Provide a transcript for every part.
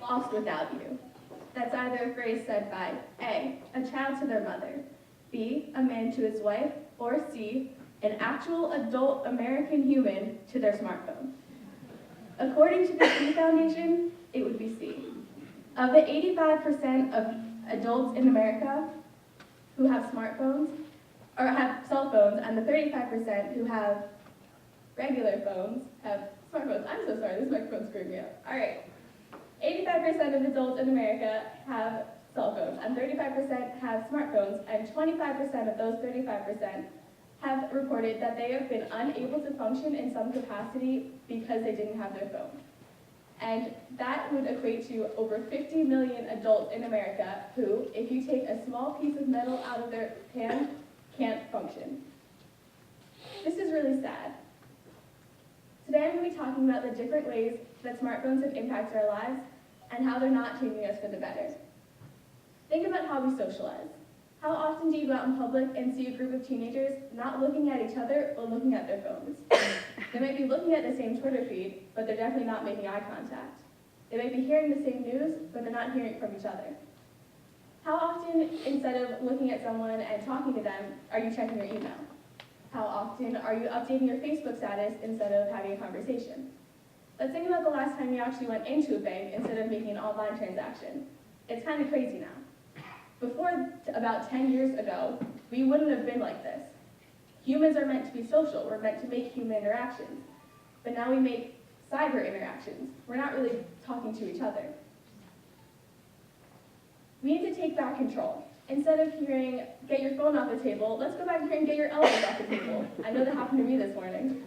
lost without you. That's either a phrase said by A, a child to their mother, B, a man to his wife, or C, an actual adult American human to their smartphone. According to the C Foundation, it would be C. Of the 85% of adults in America who have smartphones, or have cell phones, and the 35% who have regular phones have smartphones. I'm so sorry, this microphone screwed me up. All right. 85% of adults in America have cell phones, and 35% have smartphones, and 25% of those 35% have reported that they have been unable to function in some capacity because they didn't have their phone. And that would equate to over 50 million adults in America who, if you take a small piece of metal out of their hand, can't function. This is really sad. Today I'm going to be talking about the different ways that smartphones have impacted our lives and how they're not changing us for the better. Think about how we socialize. How often do you go out in public and see a group of teenagers not looking at each other or looking at their phones? They might be looking at the same Twitter feed, but they're definitely not making eye contact. They might be hearing the same news, but they're not hearing it from each other. How often, instead of looking at someone and talking to them, are you checking your email? How often are you updating your Facebook status instead of having a conversation? Let's think about the last time you actually went into a bank instead of making an online transaction. It's kind of crazy now. Before, about 10 years ago, we wouldn't have been like this. Humans are meant to be social. We're meant to make human interactions. But now we make cyber interactions. We're not really talking to each other. We need to take back control. Instead of hearing, get your phone off the table, let's go back here and get your elbows off the table. I know that happened to me this morning.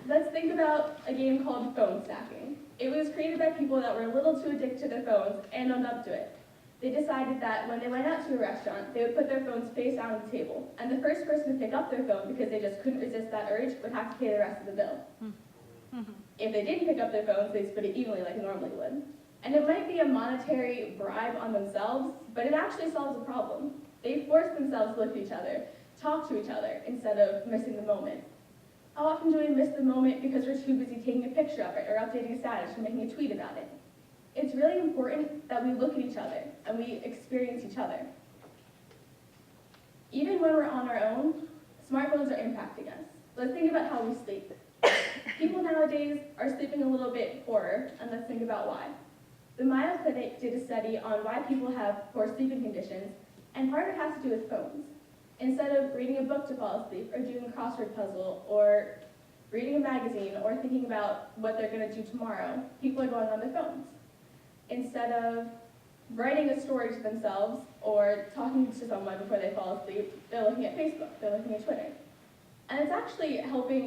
Let's think about a game called phone stacking. It was created by people that were a little too addicted to their phones and owned up to it. They decided that when they went out to a restaurant, they would put their phones face down on the table, and the first person to pick up their phone, because they just couldn't resist that urge, would have to pay the rest of the bill. If they didn't pick up their phones, they'd split it evenly like they normally would. And it might be a monetary bribe on themselves, but it actually solves a problem. They force themselves to look at each other, talk to each other, instead of missing the moment. How often do we miss the moment because we're too busy taking a picture of it, or updating a status, or making a tweet about it? It's really important that we look at each other and we experience each other. Even when we're on our own, smartphones are impacting us. Let's think about how we sleep. People nowadays are sleeping a little bit poorer, and let's think about why. The Mayo Clinic did a study on why people have poor sleeping conditions, and part of it has to do with phones. Instead of reading a book to fall asleep, or doing a crossword puzzle, or reading a magazine, or thinking about what they're going to do tomorrow, people are going on their phones. Instead of writing a story to themselves or talking to someone before they fall asleep, they're looking at Facebook, they're looking at Twitter. And it's actually helping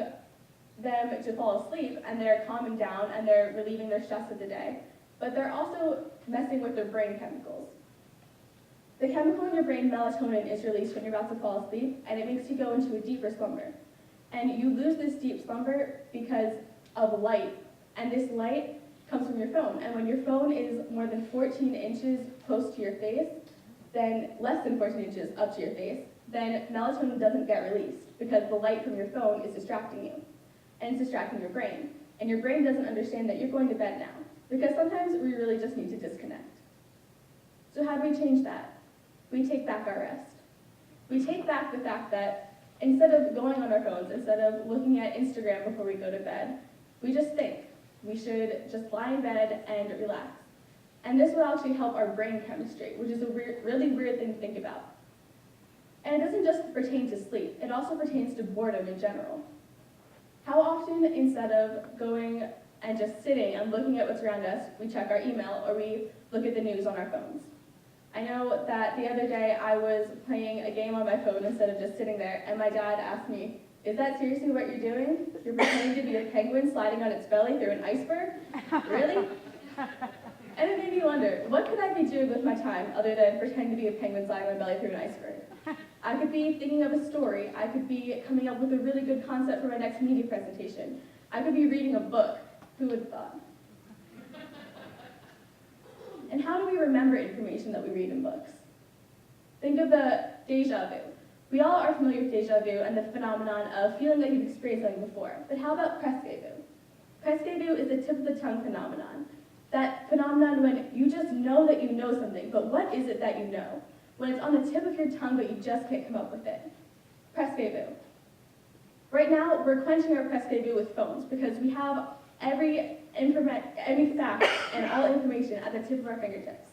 them to fall asleep, and they're calming down, and they're relieving their stress of the day. But they're also messing with their brain chemicals. The chemical in your brain, melatonin, is released when you're about to fall asleep, and it makes you go into a deeper slumber. And you lose this deep slumber because of light, and this light comes from your phone. And when your phone is more than 14 inches close to your face, then less than 14 inches up to your face, then melatonin doesn't get released because the light from your phone is distracting you. And it's distracting your brain. And your brain doesn't understand that you're going to bed now, because sometimes we really just need to disconnect. So how do we change that? We take back our rest. We take back the fact that instead of going on our phones, instead of looking at Instagram before we go to bed, we just think. We should just lie in bed and relax. And this will actually help our brain chemistry, which is a really weird thing to think about. And it doesn't just pertain to sleep, it also pertains to boredom in general. How often, instead of going and just sitting and looking at what's around us, we check our email or we look at the news on our phones? I know that the other day I was playing a game on my phone instead of just sitting there, and my dad asked me, "Is that seriously what you're doing? You're pretending to be a penguin sliding on its belly through an iceberg? Really?" And it made me wonder, what could I be doing with my time other than pretending to be a penguin sliding on my belly through an iceberg? I could be thinking of a story. I could be coming up with a really good concept for my next media presentation. I could be reading a book. Who would have thought? And how do we remember information that we read in books? Think of the déjà vu. We all are familiar with déjà vu and the phenomenon of feeling like you've experienced something before. But how about presque vu? Presque vu is a tip of the tongue phenomenon. That phenomenon when you just know that you know something, but what is it that you know? When it's on the tip of your tongue, but you just can't come up with it. Presque-vu. Right now, we're quenching our presque-vu with phones because we have every fact and all information at the tip of our fingertips.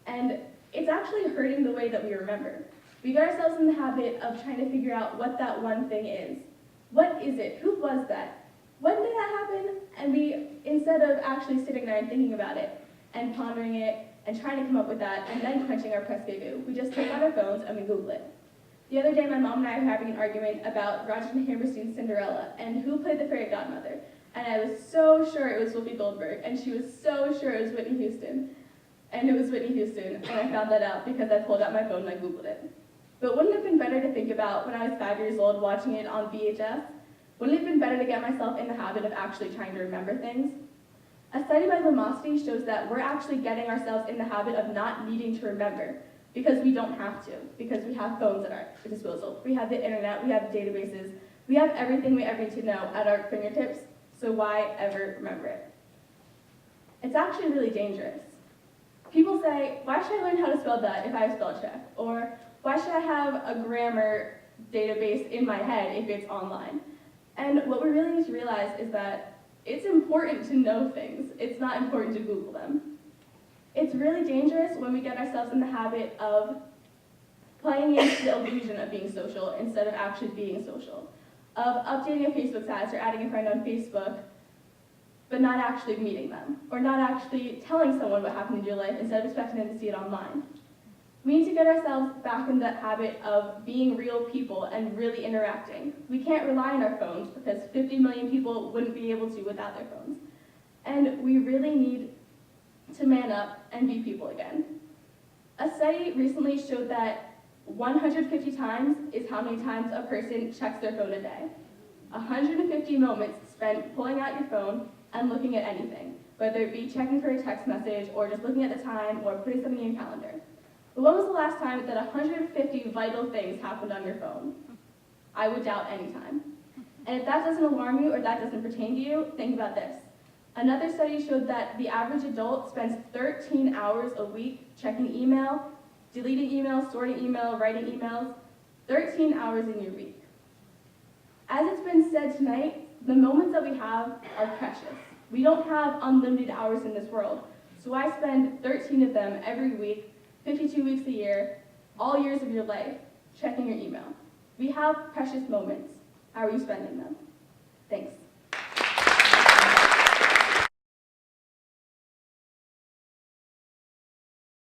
And it's actually hurting the way that we remember. We got ourselves in the habit of trying to figure out what that one thing is. What is it? Who was that? When did that happen? And we, instead of actually sitting there and thinking about it and pondering it and trying to come up with that and then quenching our presque-vu, we just take out our phones and we Google it. The other day, my mom and I were having an argument about Rodgers and Hammerstein's Cinderella and who played the fairy godmother. And I was so sure it was Whoopi Goldberg, and she was so sure it was Whitney Houston. And it was Whitney Houston, and I found that out because I pulled out my phone and I Googled it. But wouldn't it have been better to think about when I was 5 years old watching it on VHS? Wouldn't it have been better to get myself in the habit of actually trying to remember things? A study by Lumosity shows that we're actually getting ourselves in the habit of not needing to remember because we don't have to, because we have phones at our disposal. We have the internet, we have databases, we have everything we ever need to know at our fingertips, so why ever remember it? It's actually really dangerous. People say, why should I learn how to spell that if I have spell check? Or why should I have a grammar database in my head if it's online? And what we really need to realize is that it's important to know things. It's not important to Google them. It's really dangerous when we get ourselves in the habit of playing into the illusion of being social instead of actually being social, of updating a Facebook status or adding a friend on Facebook, but not actually meeting them, or not actually telling someone what happened in your life instead of expecting them to see it online. We need to get ourselves back in that habit of being real people and really interacting. We can't rely on our phones because 50 million people wouldn't be able to without their phones. And we really need to man up and be people again. A study recently showed that 150 times is how many times a person checks their phone a day. 150 moments spent pulling out your phone and looking at anything, whether it be checking for a text message or just looking at the time or putting something in your calendar. But when was the last time that 150 vital things happened on your phone? I would doubt any time. And if that doesn't alarm you or that doesn't pertain to you, think about this. Another study showed that the average adult spends 13 hours a week checking email, deleting emails, sorting email, writing emails, 13 hours in your week. As it's been said tonight, the moments that we have are precious. We don't have unlimited hours in this world, so I spend 13 of them every week, 52 weeks a year, all years of your life, checking your email. We have precious moments. How are you spending them? Thanks.